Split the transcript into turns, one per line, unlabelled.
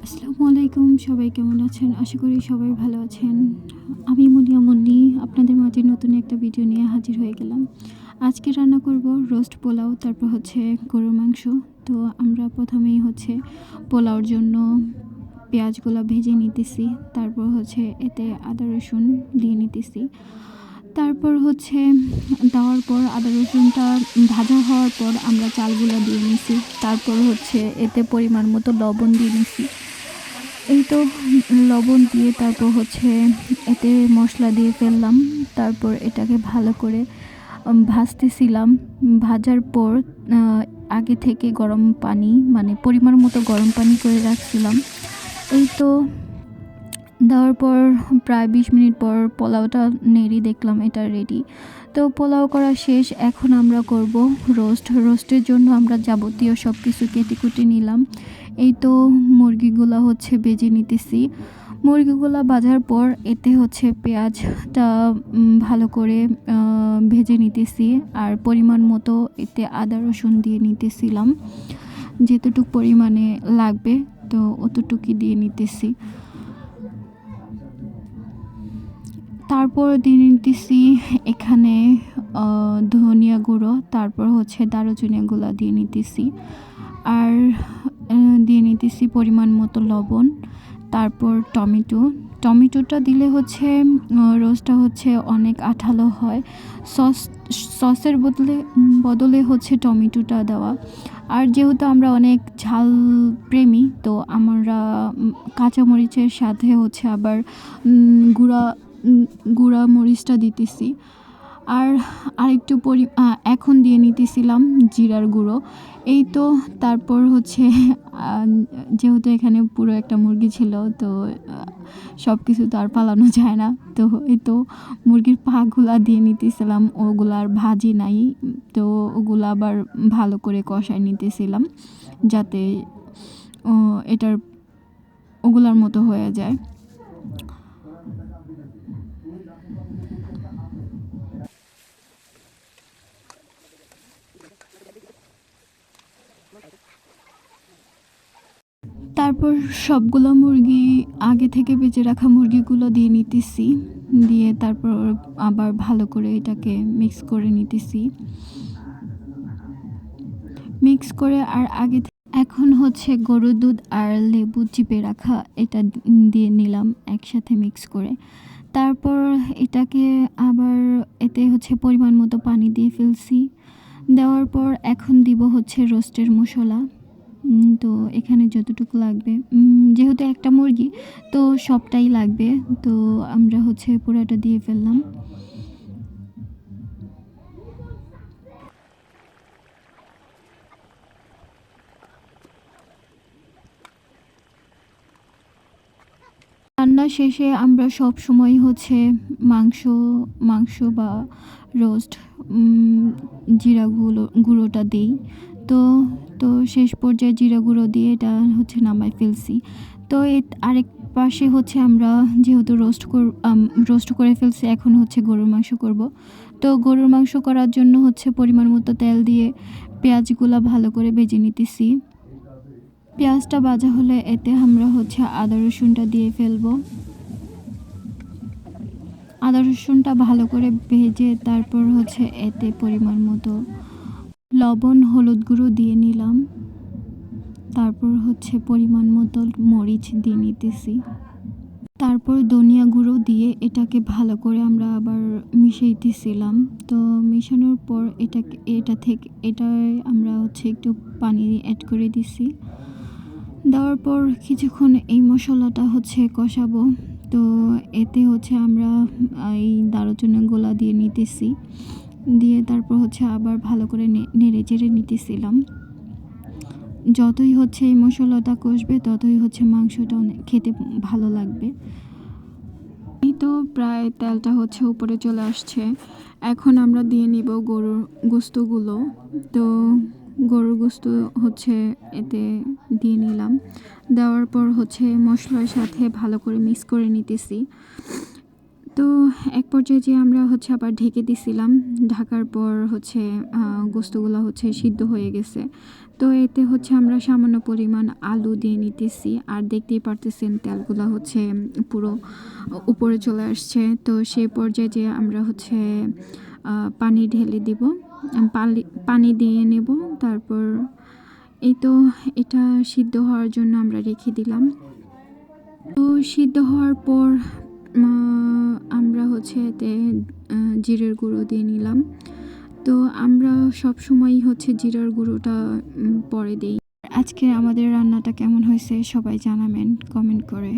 আসসালামু আলাইকুম, সবাই কেমন আছেন? আশা করি সবাই ভালো আছেন। আমি মুনিয়া মুন্নি আপনাদের মাঝে নতুন একটা ভিডিও নিয়ে হাজির হয়ে গেলাম। আজকে রান্না করব রোস্ট পোলাও, তারপর হচ্ছে গরুর মাংস। তো আমরা প্রথমেই হচ্ছে পোলাওর জন্য পেঁয়াজগুলো ভেজে নিতেছি, তারপর হচ্ছে এতে আদা রসুন দিয়ে নিতেছি। তারপর হচ্ছে দেওয়ার পর আদা রসুনটা ভাজা হওয়ার পর আমরা চালগুলো দিয়ে নিছি। তারপর হচ্ছে এতে পরিমাণ মতো লবণ দিয়ে নিছি। এই তো লবণ দিয়ে তারপর হচ্ছে এতে মশলা দিয়ে ফেললাম। তারপর এটাকে ভালো করে ভাজতেছিলাম। ভাজার পর আগে থেকে গরম পানি, মানে পরিমাণ মতো গরম পানি করে রাখছিলাম। এই তো দেওয়ার পর প্রায় 20 মিনিট পর পোলাওটা নেড়ে দেখলাম এটা রেডি। তো পোলাও করা শেষ। এখন আমরা করব রোস্টের জন্য আমরা যাবতীয় সব কিছু কেটে কুটে নিলাম। এই তো মুরগিগুলো হচ্ছে ভেজে নিতেছি। মুরগিগুলো ভাজার পর এতে হচ্ছে পেঁয়াজটা ভালো করে ভেজে নিতেছি। আর পরিমাণ মতো এতে আদা রসুন দিয়ে নিতেছিলাম, যেতটুকু পরিমাণে লাগবে তো অতটুকুই দিয়ে নিতেছি। তারপর দিয়ে নিতেছি এখানে ধনিয়া গুঁড়ো, তারপর হচ্ছে দারুচিনি গুঁড়ো দিয়ে নিতেছি। আর দিয়ে নিতেছি পরিমাণ মতো লবণ। তারপর টমেটোটা দিলে হচ্ছে রোস্টটা হচ্ছে অনেক আঠালো হয়। সসের বদলে হচ্ছে টমেটোটা দেওয়া। আর যেহেতু আমরা অনেক ঝাল প্রেমী, তো আমরা কাঁচামরিচের সাথে হচ্ছে আবার গুঁড়া মরিচটা দিতেছি। আর আরেকটু এখন দিয়ে নিতেছিলাম জিরার গুঁড়ো। এই তো তারপর হচ্ছে যেহেতু এখানে পুরো একটা মুরগি ছিল, তো সব কিছু তো আর পালানো যায় না। তো এই তো মুরগির পাগুলা দিয়ে নিতেছিলাম, ওগুলা আর ভাজি নাই। তো ওগুলো আবার ভালো করে কষায় নিতেছিলাম যাতে এটার ওগুলার মতো হয়ে যায়। তারপর সবগুলো মুরগি আগে থেকে বেঁচে রাখা মুরগিগুলো দিয়ে নিতেছি। দিয়ে তারপর আবার ভালো করে এটাকে মিক্স করে নিতেছি। মিক্স করে আর এখন হচ্ছে গরুর দুধ আর লেবু চিপে রাখা এটা দিয়ে নিলাম একসাথে মিক্স করে। তারপর এটাকে আবার এতে হচ্ছে পরিমাণ মতো পানি দিয়ে ফেলছি। দেওয়ার পর এখন দিব হচ্ছে রোস্টের মশলা। তো এখানে যতটুকু লাগবে, যেহেতু একটা মুরগি তো সবটাই লাগবে, তো আমরা হচ্ছে পুরোটা দিয়ে ফেললাম। রান্না শেষে আমরা সব সময় হচ্ছে মাংস মাংস বা রোস্ট জিরা গুঁড়োটা দিই। তো তো শেষ পর্যায়ে জিরা গুঁড়ো দিয়ে এটা হচ্ছে নামাই ফেলছি। তো আরেক পাশে হচ্ছে আমরা যেহেতু রোস্ট করে ফেলছি, এখন হচ্ছে গরুর মাংস করব। তো গরুর মাংস করার জন্য হচ্ছে পরিমাণ মতো তেল দিয়ে পেঁয়াজগুলো ভালো করে ভেজে নিতেছি। পেঁয়াজটা ভাজা হলে এতে আমরা হচ্ছে আদা রসুনটা দিয়ে ফেলবো। আদা রসুনটা ভালো করে ভেজে তারপর হচ্ছে এতে পরিমাণ মতো লবণ হলুদ গুঁড়ো দিয়ে নিলাম। তারপর হচ্ছে পরিমাণ মতো মরিচ দিয়ে নিতেছি। তারপর ধনিয়া গুঁড়ো দিয়ে এটাকে ভালো করে আমরা আবার মিশাইতেছিলাম। তো মেশানোর পর এটায় আমরা হচ্ছে একটু পানি অ্যাড করে দিছি। দেওয়ার পর কিছুক্ষণ এই মশলাটা হচ্ছে কষাবো। তো এতে হচ্ছে আমরা এই দারুচিনি গোলা দিয়ে নিতেছি। দিয়ে তারপর হচ্ছে আবার ভালো করে নেড়ে চেড়ে নিতেছিলাম। যতই হচ্ছে এই মশলাটা কষবে ততই হচ্ছে মাংসটা অনেক খেতে ভালো লাগবে। এই তো প্রায় তেলটা হচ্ছে উপরে চলে আসছে। এখন আমরা দিয়ে নিব গরুর গোস্তগুলো। তো গরুর গোস্ত হচ্ছে এতে দিয়ে নিলাম। দেওয়ার পর হচ্ছে মশলার সাথে ভালো করে মিক্স করে নিতেছি। তো এক পর্যায়ে যে আমরা হচ্ছে আবার ঢেকে দিছিলাম, ঢাকার পর হচ্ছে গোস্তগুলো হচ্ছে সিদ্ধ হয়ে গেছে। তো এতে হচ্ছে আমরা সামান্য পরিমাণ আলু দিয়ে নিতেছি, আর দেখতেই পারতেছেন তেলগুলো হচ্ছে পুরো উপরে চলে আসছে। তো সেই পর্যায়ে যে আমরা হচ্ছে পানি ঢেলে দিব, পানি দিয়ে নেব। তারপর এই তো এটা সিদ্ধ হওয়ার জন্য আমরা রেখে দিলাম। তো সিদ্ধ হওয়ার পর আমরা হচ্ছে এতে জিরের গুঁড়ো দিয়ে নিলাম। তো আমরা সব সময়ই হচ্ছে জিরার গুঁড়োটা পরে দিই। আজকে আমাদের রান্নাটা কেমন হয়েছে সবাই জানাবেন কমেন্ট করে।